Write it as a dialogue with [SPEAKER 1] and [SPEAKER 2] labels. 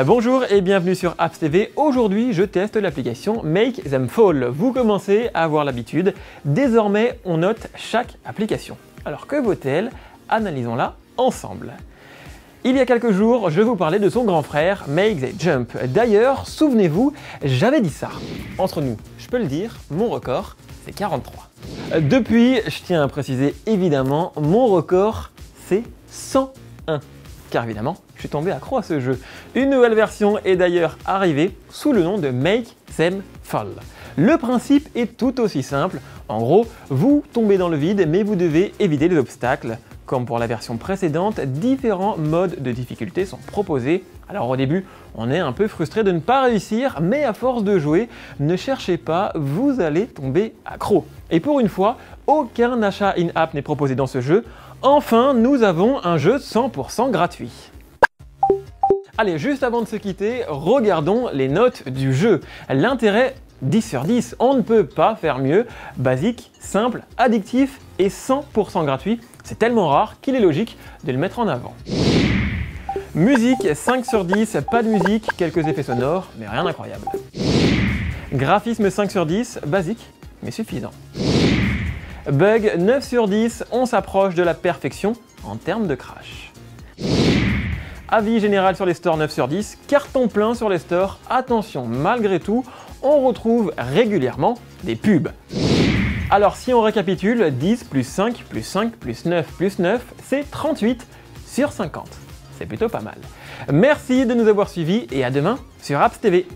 [SPEAKER 1] Bonjour et bienvenue sur Apps TV. Aujourd'hui, je teste l'application Make Them Fall. Vous commencez à avoir l'habitude. Désormais, on note chaque application. Alors que vaut-elle? Analysons-la ensemble. Il y a quelques jours, je vous parlais de son grand frère, Make Them Jump. D'ailleurs, souvenez-vous, j'avais dit ça. Entre nous, je peux le dire, mon record, c'est 43. Depuis, je tiens à préciser évidemment, mon record, c'est 101. Car évidemment, je suis tombé accro à ce jeu. Une nouvelle version est d'ailleurs arrivée sous le nom de Make Them Fall. Le principe est tout aussi simple. En gros, vous tombez dans le vide, mais vous devez éviter les obstacles. Comme pour la version précédente, différents modes de difficulté sont proposés. Alors au début, on est un peu frustré de ne pas réussir, mais à force de jouer, ne cherchez pas, vous allez tomber accro. Et pour une fois, aucun achat in-app n'est proposé dans ce jeu. Enfin, nous avons un jeu 100% gratuit. Allez, juste avant de se quitter, regardons les notes du jeu. L'intérêt, 10 sur 10, on ne peut pas faire mieux. Basique, simple, addictif et 100% gratuit. C'est tellement rare qu'il est logique de le mettre en avant. Musique, 5 sur 10, pas de musique, quelques effets sonores, mais rien d'incroyable. Graphisme, 5 sur 10, basique, mais suffisant. Bug, 9 sur 10, on s'approche de la perfection en termes de crash. Avis général sur les stores, 9 sur 10, carton plein sur les stores, attention, malgré tout, on retrouve régulièrement des pubs. Alors si on récapitule, 10 plus 5 plus 5 plus 9 plus 9, c'est 38 sur 50. C'est plutôt pas mal. Merci de nous avoir suivis et à demain sur Apps TV.